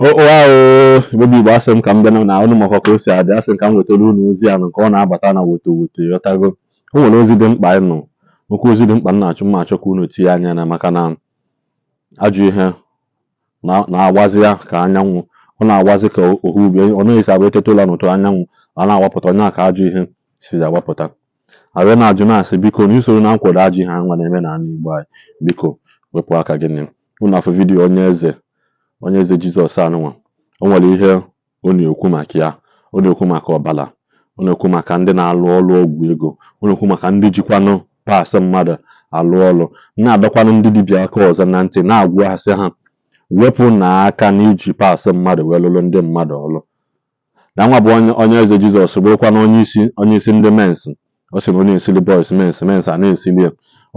Igbo Igbo asị m ka m bịa na unu makwa ka o si adị asị m ka m wetara unu ozi a nke ọ na-abata na woto ghọtago. O nwere ozi dị mkpa anyị nọ nwoke ozi dị mkpa m na-achọ mma achọ ka unu tinye anya na maka na ajọ ihe na-agbazi ya ka anyanwụ ọ na-agbazi ka ohu ubi ọ naghị esi agba eteta ụla n'ụtụ anyanwụ a na-awapụta onye a ka ajọ ihe si agbapụta arịa na-ajụ na-asị biko na isoro na nkwado ajọ ihe nwa na-eme n'ala Igbo anyị biko wepụ aka gị unu afọ vidiyo onye eze Jizọs anụnwa o nwere ihe ọ na-ekwu maka ya ọ na-ekwu maka ọbala ọ na-ekwu maka ndị na-alụ ọrụ ọgwụ ego ọ na-ekwu maka ndị jikwanụ paasị mmadụ alụ ọrụ na-adọkwanụ ndị dibịa aka ọzọ na ntị na-agwasị ha wepụ n'aka n'iji paasị mmadụ wee lụrụ ndị mmadụ ọrụ na nwa bụ onye eze Jizọs bụrụkwana onye isi ndị mens ọ sị na ọ na-esili bọis mens a na-esili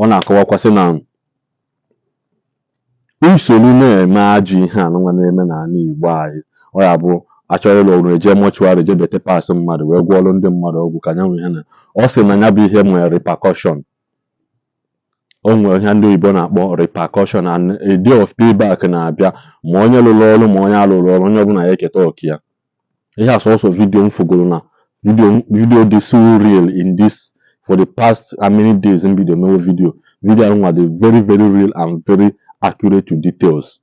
ọ na-akọwakwasị na usoro na-eme ajọ ihe anụnwa na-eme n'ala Igbo anyị ọ ya bụ achọrọ ịlụ ọrụ eje mọchụarị je bete paasị mmadụ wee gwọọ ọrụ ndị mmadụ ọgwụ ka nyanwụ ihe na ọ sị na ya bụ ihe nwere repercussion o nwere ihe ndị oyibo na-akpọ repercussion and a day of payback na-abịa ma onye lụrụ ọrụ ma onye alụrụ ọrụ onye ọbụla ya eketa ọkụ ya ihe a sọsọ vidiyo m fugoro na vidiyo dị so real in this for the past how many days m bido mewe vidiyo anụnwa dị very very real and very accurate to details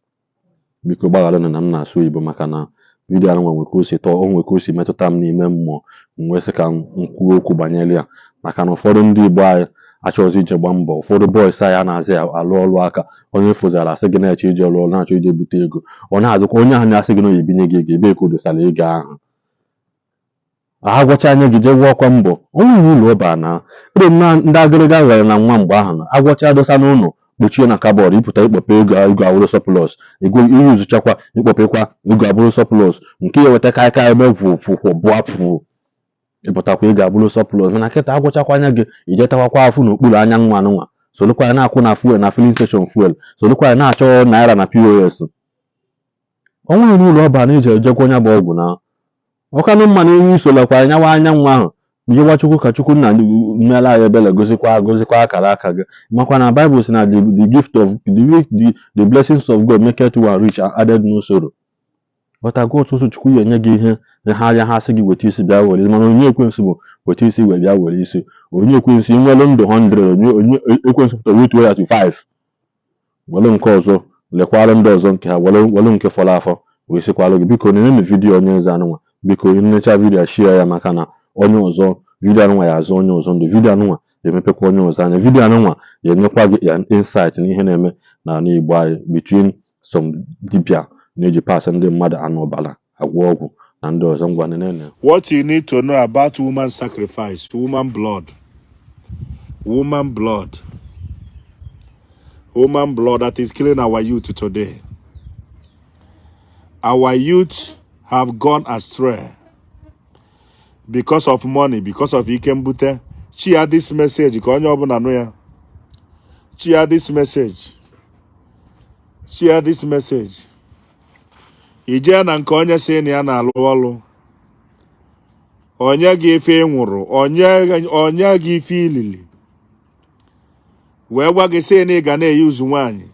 biko gbaghara na m na-asụ Igbo maka na vidiyo anụnwa nwere ka o si tọọ o nwere ka o si metụta m n'ime mmụọ m wee sị ka m kwuo okwu banyere ya maka na ụfọdụ ndị Igbo anyị achọghịzi ije gba mbọ ụfọdụ bọịs anyị a na-azị alụ ọrụ aka onye fụzara asị gị na-eche ije ọrụ na-achọ ije bute ego ọ na-azụkwa onye ahụ na-asị gị na ebinye gị ego ebe ka o dosara ego ahụ ha gwacha anya gị jee gwọọkwa mbọ onwe iwu ụlọ ọba na ebe ndị agịrịga ghara na nwa mgbe ahụ na agwọcha dosa n'ụlọ kpochie na kabọọdụ ịpụta ikpọpe ego abụrụ sọplọs ihe ụzụchakwa ịkpọpekwa ego abụrụ sọplọs nke ya weta karịka ebe bụ afụ ịpụtakwa ego abụrụ sọplọs mana kịta agwọchakwa anya gị ijetakwa afụ n'okpuru anyanwụ anụnwa solukwa ya na-akwụ na fuel na filin steshọn fuel solukwa ya na-achọ naira na POS onwe n'ụlọ ọba na ije ejekwa onye bụ ọgwụ na ọkanụ mma na enye isolekwa anyanwụ anyanwụ ahụ nyewa Chukwu ka Chukwu nna mmela anyị ebele gozikwa akara aka gị makwa na Bible si na the gift of the blessings of God maketh one rich and added no sorrow ọtago ụtụtụ Chukwu ya enye gị ihe ha sị gị weta isi bịa were mana onye ekwensu bụ weta isi wee bịa were isi onye ekwensu nwere ndụ 100 onye ekwensu pụtara wetuo ya to 5 were nke ọzọ lekwara ndị ọzọ nke ha were nke fọrọ afọ wee sịkwara gị biko na vidiyo onye eze anụnwa biko nnecha vidiyo share ya maka na onye ọzọ vidiyo anụnwa ya azụ onye ọzọ ndụ vidiyo anụnwa emepekwa onye ọzọ anya vidiyo anụnwa ya enyekwa gị ya insight n'ihe na-eme n'ala Igbo anyị between some dibịa na-eji paasị ndị mmadụ anụ ọbara agwọ ọgwụ na ndị ọzọ ngwa nene. What you need to know about woman sacrifice, woman blood that is killing our youth today. Our youth have gone astray because of money, because of ikembute. Share this message. Share this message. Share this message. Ije na nke onye sị na ya na-alụ ọrụ onye gị ife nwụrụ onye gị ife ilili wee gwa gị sị na ị ga na-eyi uzu nwaanyị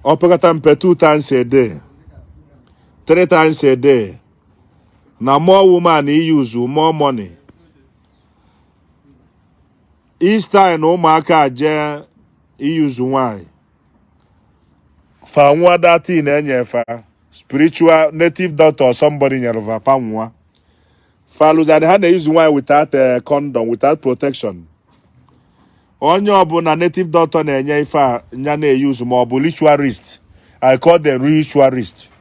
opekata mpe 2 times a day 3 times a day na more woman use more money each time na ụmụaka je use nwaanyị fa nwa dati na-enye fa spiritual native doctor or somebody nyere fa nwa fa lụzani ha na-use nwaanyị without condom without protection onye ọbụla native doctor na-enye ife a nya na-use ma ọ bụ ritualist. I call them ritualist.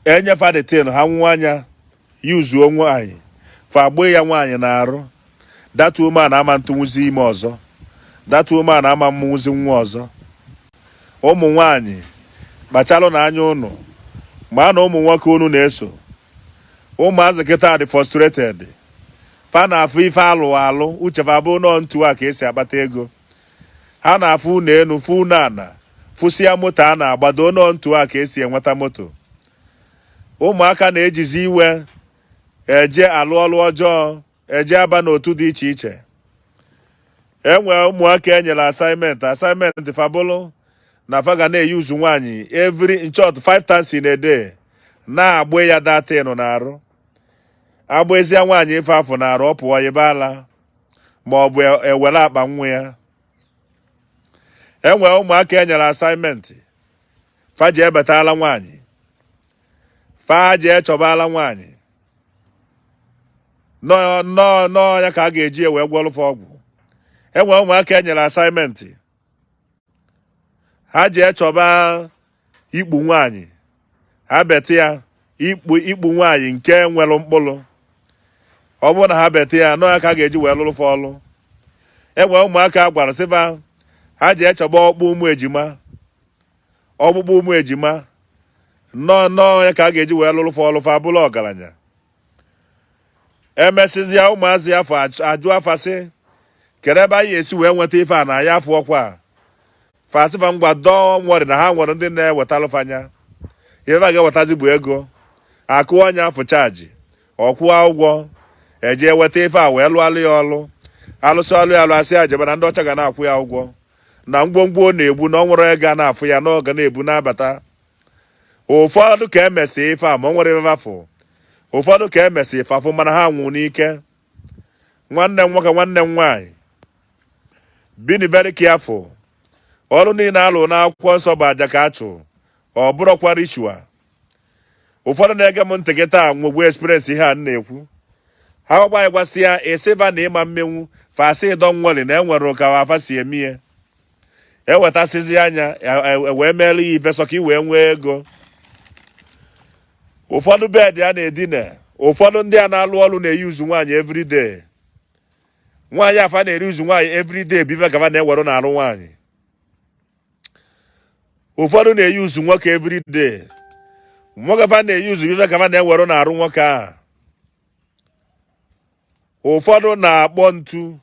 Enye fa the thing ha nwanya use onwe anyị fa agbe ya nwaanyị na-arụ that woman ama ntụnwuzi ime ọzọ that woman ama mmụzi nwa ọzọ ụmụ nwaanyị kpachalụ na anya ụnụ ma na ụmụ nwoke unu na-eso ụmụazị kịta dị frustrated fa na-afụ ife alụ uche fa bụ nọ ntu a ka esi akpata ego ha na-afụ ụnọ enu fụ ụnọ ana fụsịa moto a na-agbado nọ ntu a ka esi enweta moto ụmụaka na-ejizi iwe eje alụ ọlụ ọjọọ eje aba n'otu dị iche iche enwe ụmụaka enyere assignment fabụlụ na fa ga na-eyuzu nwaanyị in short 5 times in a day na-agba ya datin n'arụ. Agbaezie nwaanyị ife afọ n'arụ, ọ pụọ yebe ala ma ọ bụ ewere akpa nwa ya. Enwere ụmụaka enyere asaịmentị fa ji ebetala nwaanyị, fa ji echọbala nwaanyị nọọ ya ka a ga-eji wee gwọlụfa ọgwụ. Enwere ụmụaka enyere asaịmentị ha ji echọba ikpu nwaanyị, ha bete ya ikpu nwaanyị nke nwere mkpụrụ. Ọ bụrụ na ha bete ya nọọ ya ka a ga-eji wee lụrụfa ọlụ. Enwere ụmụaka gwara sịfa ha ji echọba ọkpụkpụ ụmụ ejima nọọ ya ka a ga-eji wee lụrụfa ọlụ fa bụrụ ọgaranya. Emesizia ụmụazị afọ ajụ afa sị kedu ebe anyị esi wee nweta ife a na ya afọ ọkwa fasịfa ngwa dọọ nwere na ha nwere ndị na-ewetalụfanya ife a ga-ewetazi bụ ego. Akụ onye afọ chaji ọkwụwa ụgwọ eje weta ife a wee lụalụ ya ọlụ. Alụsị ọlụ ya alụ asị ya jebe na ndị ọcha ga na-akwụ ya ụgwọ na ngwongwo ọ na-egbu na ọ nwere ego a na-afụ ya na ọ ga na-ebu n'abata. Ụfọdụ ka emesi ife a ma ọ nwere ife afọ. Ụfọdụ ka emesi ife afụ mana ha nwụ n'ike. Nwanne m nwoke nwanne m nwaanyị bini very careful. Ọrụ niile alụ n'akwụkwọ nsọ bụ aja ka achụ, ọ bụrụkwa ritual. Ụfọdụ na-ege m ntị gị taa nwegbu experience ihe a na-ekwu. Ha gbanye gwasị ya esiva na ịma mmenwu fasị ịdọ nwere na enwere ụka afa si eme ihe. Ewetasịzi anya wee meela ya ife sọ ka i wee nwee ego. Ụfọdụ bedị a na-edina, ụfọdụ ndị a na-alụ ọrụ na-eyuzu nwaanyị everyday. Nwaanyị afa na-eyuzu nwaanyị everyday bive gava na-ewere na-arụ nwaanyị. Ụfọdụ na-eyuzu nwoke everyday. Nwoke fa na-eyuzu bive gava na-ewere na-arụ nwoke a. Ụfọdụ na-akpọ ntu.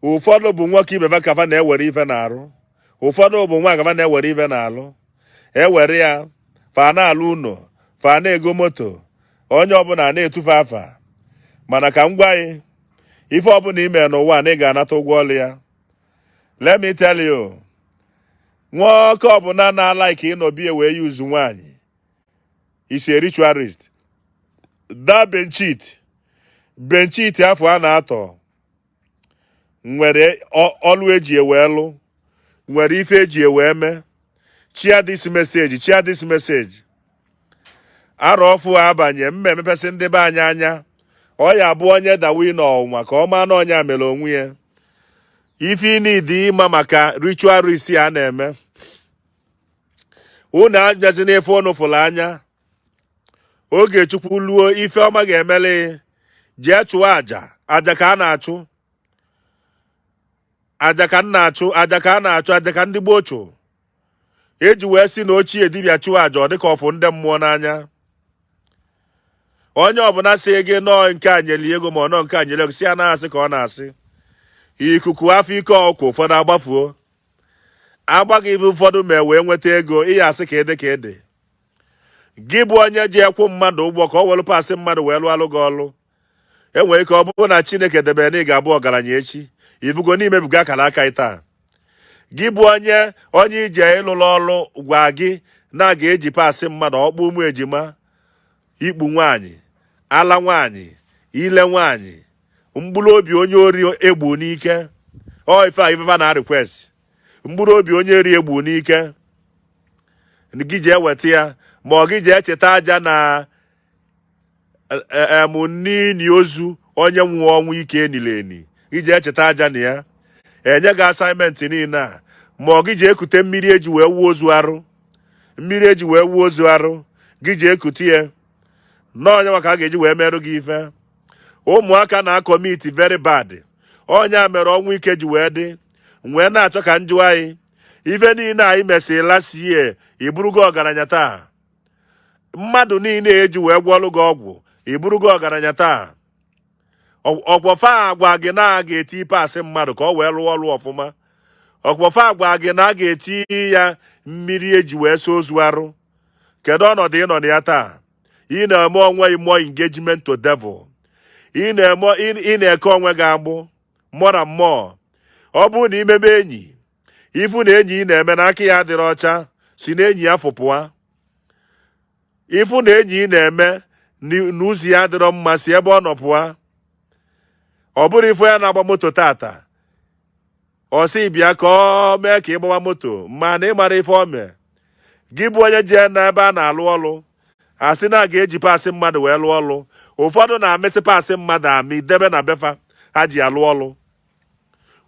Ụfọdụ bụ nwoke ibe fa na-ewere ife na-arụ. Ụfọdụ bụ nwa gava na-ewere ife na-alụ. Ewere ya fa na-alụ ụnọ, fa na-ego moto, onye ọbụla na-etufe afa. Mana ka m gwa anyị ife ọbụla ime n'ụwa na ị ga-anata ụgwọ ọlụ ya. Let me tell you, nwoke ọbụla na-alaiki ịnọbie wee yuzu nwaanyị is a ritualist. Da benchit afọ a na-atọ nwere ọlụ eji ewe lụ, nwere ife eji ewe mee. Chia this message. Arọ ọfụ abanye mma emepesị ndị be anyị anya. Ọ ya bụ onye dawi n'ọnwa ka ọ maa na onye mere onwe ya. Ife ịnidi ịma maka ritualist a na-eme. Unu anyazi n'ife unu fụrụ anya. Oge Chukwu luo ife ọma ga-emele jee chụọ aja ka a na-achụ. Aja ka a na-achụ aja ka ndị gboo chụ. Eji wee si na ochie dibịa chụọ aja ọ dịka ọfụ ndị mmụọ n'anya. Onye ọbụla si gị nọọ nke a nyeli ego ma ọ nọ nke a nyeli ego si ya na-asị ka ọ na-asị. Ikuku afọ ike ọkụ ụfọdụ agbafuo. Agbaghị ife ụfọdụ ma wee nweta ego ihe asị ka ede. Gị bụ onye ji ekwu mmadụ ụgwọ ka ọ welu pasị mmadụ wee lụọ alụ gị ọlụ. Enwere ike ọ bụrụ na Chineke debere na ị ga-abụ ọgaranya echi. Ibugo n'imebiga akara aka taa. Gị bụ onye ije ịlụlụ ọlụ gwa gị na ga-eji pasị mmadụ ọkpụ ụmụ ejima, ikpu nwaanyị, ala nwaanyị, ile nwaanyị, mkpụrụ obi onye ori egbu n'ike. Ọ ife a ifefa na request. Mkpụrụ obi onye eri egbu n'ike. Gị jee weta ya ma ọ gị jee cheta aja na nini ozu onye nwụọ ọnwụ ike enileni. Gị jee cheta aja na ya. Enye gị assignment niile a. Ma ọ gị jee ekute mmiri eji wee wuo ozu arụ. Mmiri eji wee wuo ozu arụ. Gị jee ekute ya. N'onye maka a ga-eji wee merụ gị ife. Ụmụaka na-akọmiti very bad. Onye a mere ọnwụ ike ji wee dị. Wee na-achọ ka njụ anyị. Ife niile anyị mesịrị last year iburugo ọgaranya taa. Mmadụ niile eji wee gwọlụ gị ọgwụ iburugo ọgaranya taa. Ọkwọfa agwa gị na a ga-eti pasị mmadụ ka ọ wee lụọ ọlụ ọfụma. Ọkwọfa agwa gị na a ga-eti ya mmiri eji wee so ozu arụ. Kedu ọnọdụ ị nọ na ya taa? Ị na-eme onwe more engagement to devil. Ị na-eke onwe gị agbụ more and more. Ọ bụrụ na imebe enyi ifu na enyi na-eme na aka ya adịrị ọcha si na enyi ya fụpụa. Ifu na enyi na-eme n'ụzọ ya adịrọ mma si ebe ọ nọ pụa. Ọ bụrụ ifu ya na-agba moto tata ọ sị bịa ka ọ mee ka ịgbawa moto ma na ịmara ife o mee. Gị bụ onye jee n'ebe a na-alụ ọlụ asị na a ga-eji paasị mmadụ wee lụọ ọlụ. Ụfọdụ na-amịsị paasị mmadụ amị debe na befa ha ji alụ ọlụ.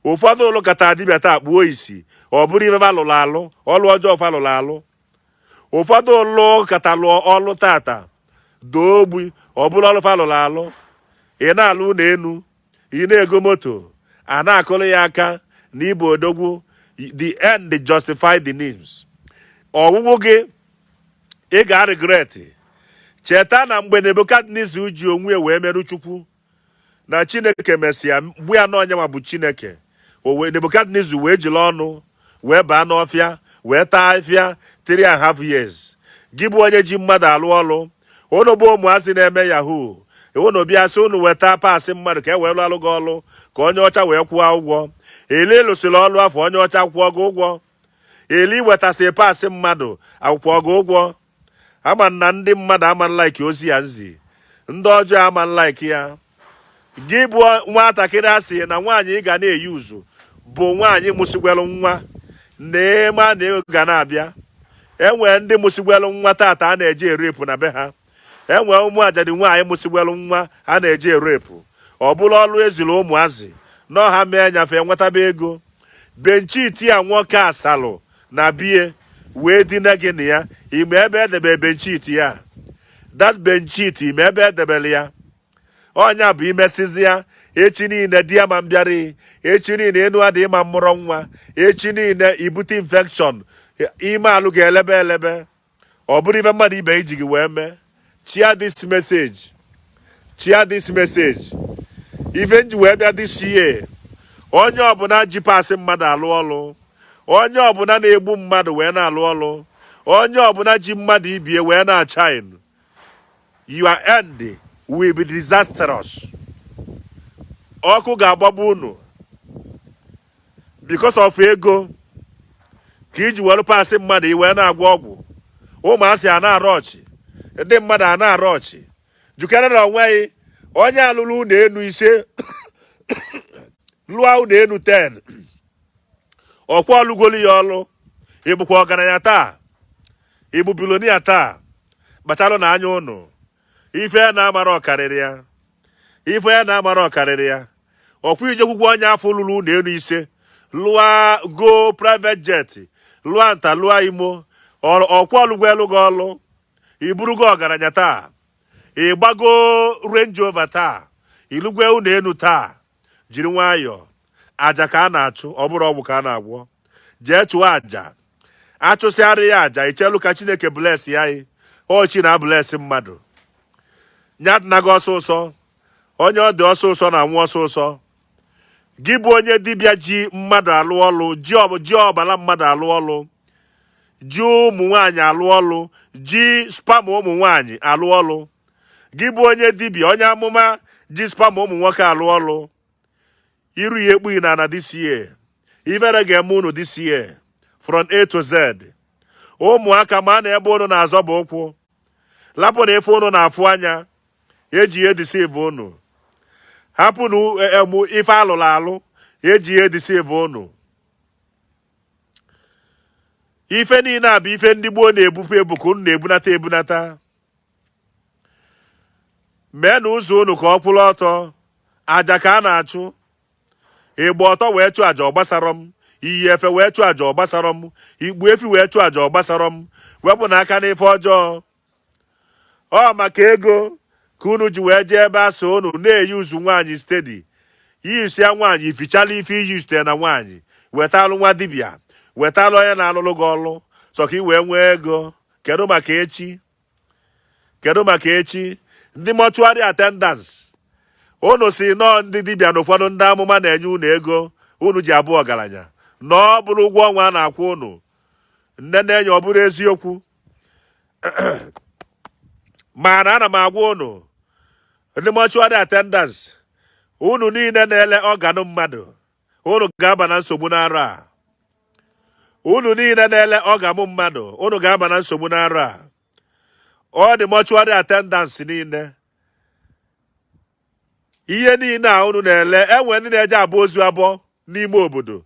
Ụfọdụ ụlụ kata dibịa taa kpuo isi ọ bụrụ ife alụrụ alụ ọlụ ọjọọ fa alụrụ alụ. Ụfọdụ ụlụ kata lụọ ọlụ tata doo ogbi ọ bụrụ ọlụ fa alụrụ alụ. Ị na-alụ ụlọ enu ị na-ego moto a na-akụrụ ya aka na ibu odogwu. The end justify the means. Ọgwụgwụ gị ị ga-regret. Cheta na mgbe Nebukadneza ji onwe ya wee merụ Chukwu na Chineke mesịa mgbu ya na onye ma bụ Chineke. Nebukadneza wee jiri ọnụ wee baa n'ọfịa wee taa afịa 3.5 years. Gị bụ onye ji mmadụ alụ ọlụ unu bụ ụmụazị na-eme yahoo. Unu bịa sị unu weta paasị mmadụ ka e wee lụ alụ gị ọlụ ka onye ọcha wee kwụọ ụgwọ. Eli lụsịrị ọlụ afọ onye ọcha kwụọ gị ụgwọ. Eli wetasị paasị mmadụ akwụkwọ gị ụgwọ. Ama na ndị mmadụ ama like ozi ya nzi. Ndị ọjọọ ama like ya. Gị bụ nwatakịrị asị na nwaanyị ị ga na-eyi uzu bụ nwaanyị mụsịgwelụ nwa na-eme na ego ga na-abịa. Enwere ndị mụsịgwelụ nwa tata a na-eji erepụ na be ha. Enwere ụmụ ajadi nwaanyị mụsịgwelụ nwa a na-eji erepụ. Ọ bụla ọlụ ezili ụmụazị n'ọha mee nyafe nwetaba ego. Benchiti ya nwoke asalụ na bie wee dina gị na ya ime ebe edebe benchiti ya. That benchiti ime ebe edebele ya. Ọnya bụ imesizi ya echi niile di ya ma mbịarị. Echi niile enu adị ịma mmụrọ nwa. Echi niile ibute infection ime alụ ga-elebe elebe. Ọ bụrụ ife mmadụ ibe iji gị wee mee. Chia this message. Chia this message. Ife nji wee bịa this year. Onye ọbụla ji paasị mmadụ alụ ọlụ. Onye ọbụla na-egbu mmadụ wee na-alụ ọlụ. Onye ọbụla ji mmadụ ibie wee na-achine. Your end will be disastrous. Ọkụ ga-agbagbu unu because of ego ka iji were paasị mmadụ iwee na-agwọ ọgwụ. Ụmụasị a na-arụ ọchị. Ndị mmadụ a na-arụ ọchị. Jukere na onweghị onye alụrụ unu enu ise lụọ unu enu 10 ọkwa ọlụgolu ya ọlụ. Ịbụkwa ọgaranya taa ịbụ bilonia taa kpachalụ na anya unu. Ife ya na-amara ọkarịrị ya. Ife ya na-amara ọkarịrị ya. Ọkwa ijekwukwu onye afọ lụrụ unu enu ise lụọ go private jet lụọ nta lụọ imo ọkwa ọlụgwo elu gị ọlụ. Iburugo ọgaranya taa ịgbago Range Rover taa ilugwe unu enu taa. Jiri nwayọọ. Aja ka a na-achụ ọ bụrụ ọgwụ ka a na-agwọ. Jee chụọ aja. Achụsịarị ya aja ichelu ka Chineke bless ya. Chi na bless mmadụ. Nyadịna gị ọsọsọ. Onye ọ dị ọsọsọ na-anwụ ọsọsọ. Gị bụ onye dibịa ji mmadụ alụ ọlụ ji ọbala mmadụ alụ ọlụ. Ji ụmụ nwaanyị alụ ọlụ. Ji spam ụmụ nwaanyị alụ ọlụ. Gị bụ onye dibịa onye amụma ji spam ụmụ nwoke alụ ọlụ. Iru ya ekpughị na this year. Ivere ga-eme unu this year from A to Z. Ụmụaka ma na ebe unu na-azọba ụkwụ. Lapụ na efe unu na-afụ anya. Eji ihe deceive unu. Hapụ na ife alụrụ alụ. Eji ihe deceive unu. Ife niile a bụ ife ndị gboo na-ebupụ ebu ka unu na-ebunata ebunata. Mee na ụzọ unu ka ọ kwụrụ ọtọ. Aja ka a na-achụ. Ịgba ọtọ wee chụ aja ọgbasarọ m. Iyi efe wee chụ aja ọgbasarọ m. Igbu efi wee chụ aja ọgbasarọ m. Wepụ n'aka n'ife ọjọọ. Ọ maka ego ka unu ji wee jee ebe asọ unu na-eyi uzu nwaanyị steady. Yiyusia nwaanyị ifichala ife iyi site na nwaanyị. Wetalụ nwa dibịa. Wetalụ onye na-alụlụ gị ọlụ. So ka ị wee nwee ego. Kedu maka echi? Kedu maka echi? Ndị mortuary attendants. Unu si nọọ ndị dibịa na ụfọdụ ndị amụma na-enye unu ego unu ji abụ ọgaranya. Nọọ bụrụ ụgwọ ọnwa a na-akwụ unu. Nne na-enye ọ bụrụ eziokwu. Mana ana m agwa unu ndị mortuary attendants unu niile na-ele ọganụ mmadụ unu ga-aba na nsogbu n'arọ a. unu niile na-ele ọgamụ mmadụ unu ga-aba na nsogbu n'arụ a. Ọ dị mortuary attendance niile, ihe niile a unu na-ele, enwe ndị na-eje abụ ozu abụọ n'ime obodo.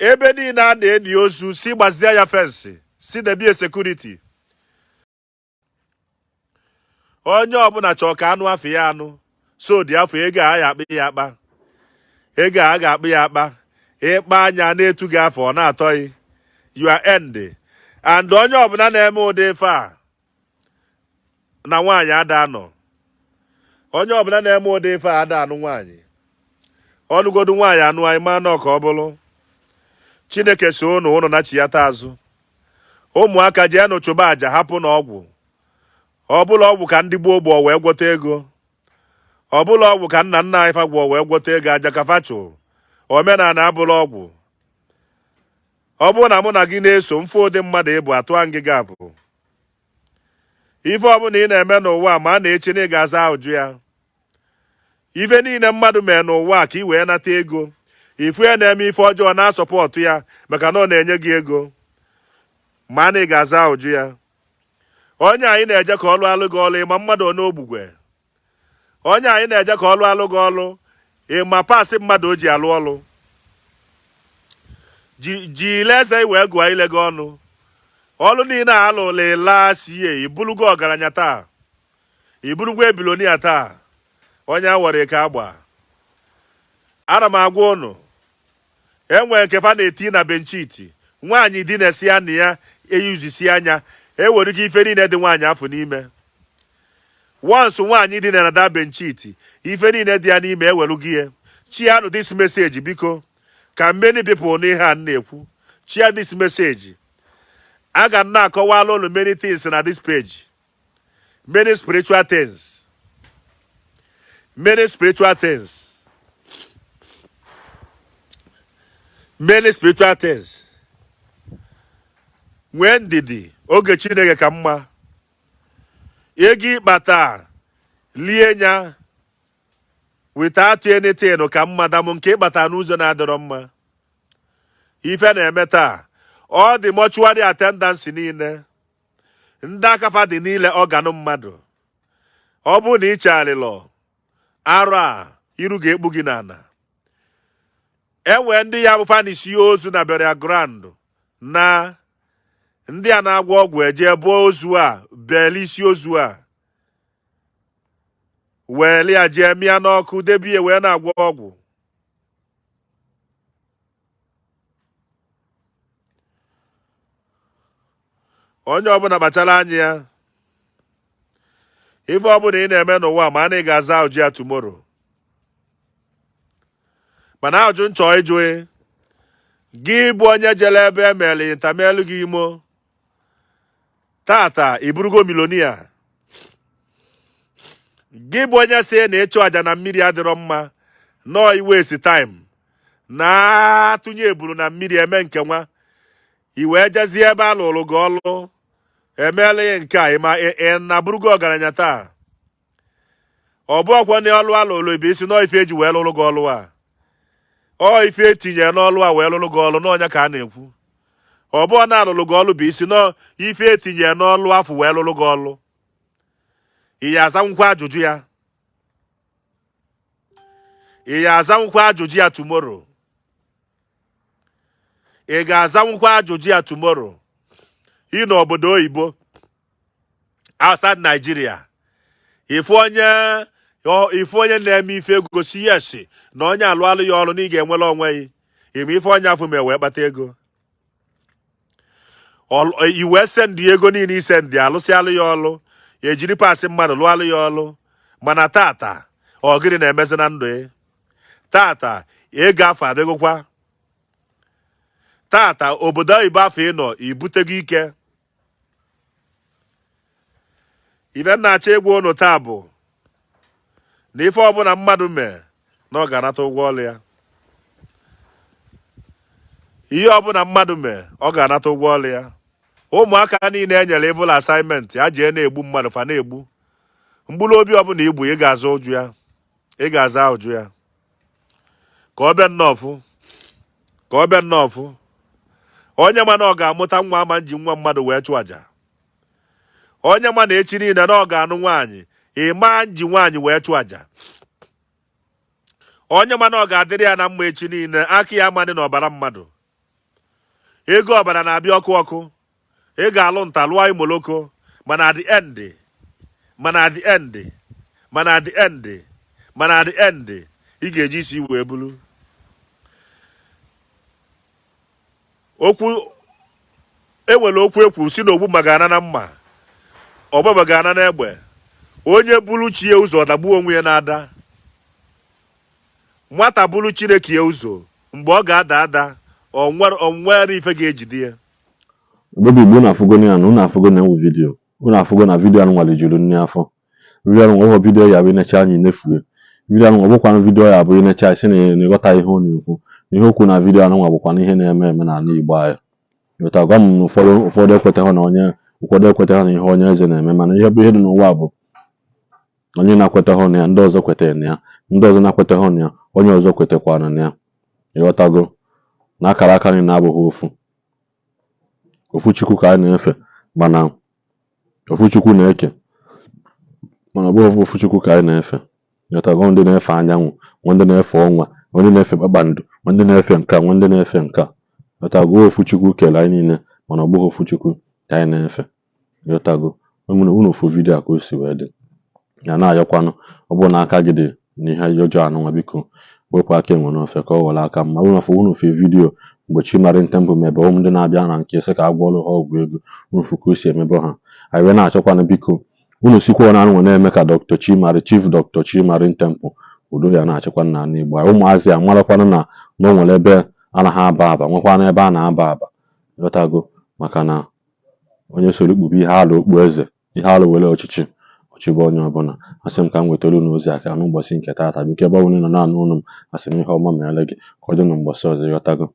Ebe niile a na-eni ozu si gbazie ya fensị, si debie sekuriti. Onye ọbụla chọọ ka anụ afọ ya anụ, so dị afọ ego a ya akpị ya akpa, ego a ga-akpị ya akpa. Ịkpa anya na-etu gị afọ ọ na-atọghị, you are end. And onye ọbụla na-eme ụdị ife a na nwaanyị ada anọ, onye ọbụla na-eme ụdị ife a ada anụ nwaanyị. Ọnụgodu nwaanyị anụ anyị ma nọ ka ọ bụrụ. Chineke si unu nachiyata azụ. Ụmụaka jee nụchụba aja, hapụ na ọgwụ. Ọ bụla ọgwụ ka ndị gboo gboo wee gwọta ego, ọ bụla ọgwụ ka nna nna anyị fa gwọ wee gwọta ego, aja ka fa chụrụ. Omenala abụla ọgwụ. Ọ bụrụ na mụ na gị na-eso mfe ụdị mmadụ ịbụ atụa ngịga abụ. Ife ọbụla ị na-eme n'ụwa ma a na-eche na ị ga-aza ajụ ya. Ife niile mmadụ mee n'ụwa ka ị wee nata ego, ifu ya na-eme ife ọjọọ na-asọpọtụ ya maka na ọ na-enye gị ego, ma na ị ga-aza ajụ ya. Onye anyị na-eje ka ọlụ alụ gị ọlụ, ịma mmadụ onogbugwe. Onye anyị na-eje ka ọlụ alụ gị ọlụ, ịma pasị mmadụ o ji alụ ọlụ. ji ile eze wee gụọ ile gị ọnụ. Ọlụ niile a alụla ịla sie, ibulugo ọgaranya taa, ibulugo ebilonia taa, onye awere ka agba. Ana m agwa ụnụ, enwe nke fa na-eti na benchiti, nwaanyị di na-esi ya na ya eyuzisi anya, ewere gị ife niile dị nwaanyị afọ n'ime. Once nwaanyị dị na da benchiti, ife niile dị ya n'ime ewelu gị ya. Chia this message biko, ka many people n'ihe a na-ekwu. Chia this message. Aga na-akọwala ụlọ many things na this page. Many spiritual things. Many spiritual things. Many spiritual things. When did oge Chineke ka mma? Ego ịkpata lie nya without anything ka mma damụ nke ịkpata n'ụzọ na-adịrọ mma. Ife na-eme taa, ọ dị mortuary attendance niile, ndị akafa dị niile ọganụ mmadụ. Ọ bụ na ịchalịlọ arụ a, iru ga-ekpu gị n'ana. Enwe ndị ya bụ fanisi ozu na burial ground, na ndị a na-agwọ ọgwụ eje buo ozu a, beli isi ozu a, weli ya jee mịa n'ọkụ debie wee na-agwọ ọgwụ. Onye ọbụla kpachara anya ya. Ife ọbụla ị na-eme n'ụwa ma a na ị ga-aza ụjụ ya tomorrow. Mana ajụ nchọ ịjụ gị bụ onye jere ebe emeli ntamelu gị imo, tata iburugo milonia. Gị bụ onye si na ịchụ aja na mmiri adịrọ mma, nọ iwesi time na-atụnye eburu na mmiri eme nke nwa, iwe jezie ebe a lụrụ gị ọlụ, emeela ihe nke a ma na burugo ọgaranya taa. Ọ bụ ọkwa na ọlụ alụlụ ibe isi nọ ife eji wee lụrụ gị ọlụ a, ọ ife etinye n'ọlụ a wee lụrụ gị ọlụ n'ọnya ka a na-ekwu. Ọ bụ na alụlụ gị ọlụ bụ isi nọ ife etinye n'ọlụ afọ wee lụrụ gị ọlụ. Ị ya azanwukwa ajụjụ ya? Ị ya azanwukwa ajụjụ ya tomorrow? Ị ga-azanwukwa ajụjụ ya tomorrow? Ị n'obodo oyibo, outside Nigeria, ife onye na-eme ife ego si yes na onye alụ ya ọrụ na ị ga-enwere onwe ya, ime ife onye afọ wee kpata ego. Iwe sendị ego niile isendị alụsị alụ ya ọrụ, ejiri pasị mmadụ lụọ alụ ya ọrụ. Mana tata ọgịrị na-emezi na ndụ ya. Tata ego afọ adịgokwa. Tata obodo oyibo afọ ị nọ ibutego ike. Ibe na-achọ egwu ụnụ taa bụ na ife ọbụla mmadụ mee na ọ ga-anata ụgwọ ọrụ ya. Ihe ọbụla mmadụ mee ọ ga-anata ụgwọ ọrụ ya. Ụmụaka niile enyere evil assignment ya jee na-egbu mmadụ fa na-egbu. Mkpụrụ obi ọbụla igbu ị ga-aza ụjụ ya, ị ga-aza ụjụ ya. Ka ọ bịa nnọọfụ, ka ọ bịa nnọọfụ. onye ma na ọ ga-amụta nwa ama nji nwa mmadụ wee chụ aja, onye ma na echi niile na ọ ga-anụ nwaanyị ịma nji nwaanyị wee chụ aja, onye ma na ọ ga-adịrị ya na mma echi niile aka ya amadị n'ọbara mmadụ, ego ọbara na-abịa ọkụ ọkụ, ị ga-alụ nta lụọ imoloko, mana at the end ị ga-eji isi wee bulu okwu. Enwere okwu ekwu si na ogbu magana na mma ọgbaba ga-ana n'egbe, onye bulu chie ụzọ dagbuo onwe ya na-ada. Nwata bulu Chineke ya ụzọ mgbe ọ ga-ada onwere ife ga-ejide ya. Obodo Igbo na-afụgo ya na unu afụgo na ewu vidio, unu afụgo na vidio anụ nwale juru nne afọ. Vidio anụ ọhụrụ vidio ya bụ inecha anya inefue. Vidio anụ ọbụkwa vidio ya bụ inecha isi na ịghọta ihe ọ na-ekwu. Ihe okwu na vidio anụ nwa bụkwa ihe na-eme eme n'ala Igbo anyị. Ịghọta gwa m na ụfọdụ ekwetaghị na ihe onye eze na-eme, mana ihe bụ ihe dị n'ụwa bụ onye na-akwetaghị na ya ndị ọzọ kwetara na ya, ndị ọzọ na-akwetaghị na ya onye ọzọ kwetakwana na ya. Ịghọtago na akara aka niile abụghị ofu Chukwu ka anyị na-efe, mana ofu Chukwu na-eke, mana ọ bụghị ofu Chukwu ka anyị na-efe. Ịghọtago ndị na-efe anyanwụ, ndị na-efe ọnwa, ndị na-efe kpakpando, ndị na-efe nka, ndị na-efe nka. Ịghọtago ofu Chukwu kere anyị niile, mana ọ bụghị ofu Chukwu ka anyị na-efe. Ịghọtago unu ofu vidio a ka o si wee dị ya na-ayọkwanụ. Ọ bụrụ na aka gị dị n'ihe ọjọọ anụnwa, biko wepụ aka enwe n'ofe ka ọ were aka mma. Unu ofe vidio mgbe Chimari Temple mebe ụmụ ndị na-abịa na nke sị ka a gwọọrụ ha ọgwụ ego, unu fụ ka o si emebe ha. Anyị wee na-achọkwana biko unu sikwa na anụ na-eme ka Chief Dr. Chimari Temple udo ya na-achịkwa n'ala Igbo. Ụmụazị a marakwana na o nwere ebe a na ha aba nwekwana ebe a na-aba aba. Ịghọtago maka na onye soro ikpube ihe alụ okpu eze, ihe alụ were ọchịchị ọchịbụ onye ọbụla. Asị m ka m wetara unu ozi aka n'ụbọchị nke taata. Biko ebe ọ bụla ị nọ na-anụ unu m, asị m ihe ọma meere gị ka ọ dị n'ụbọchị ọzọ. Ịghọtago.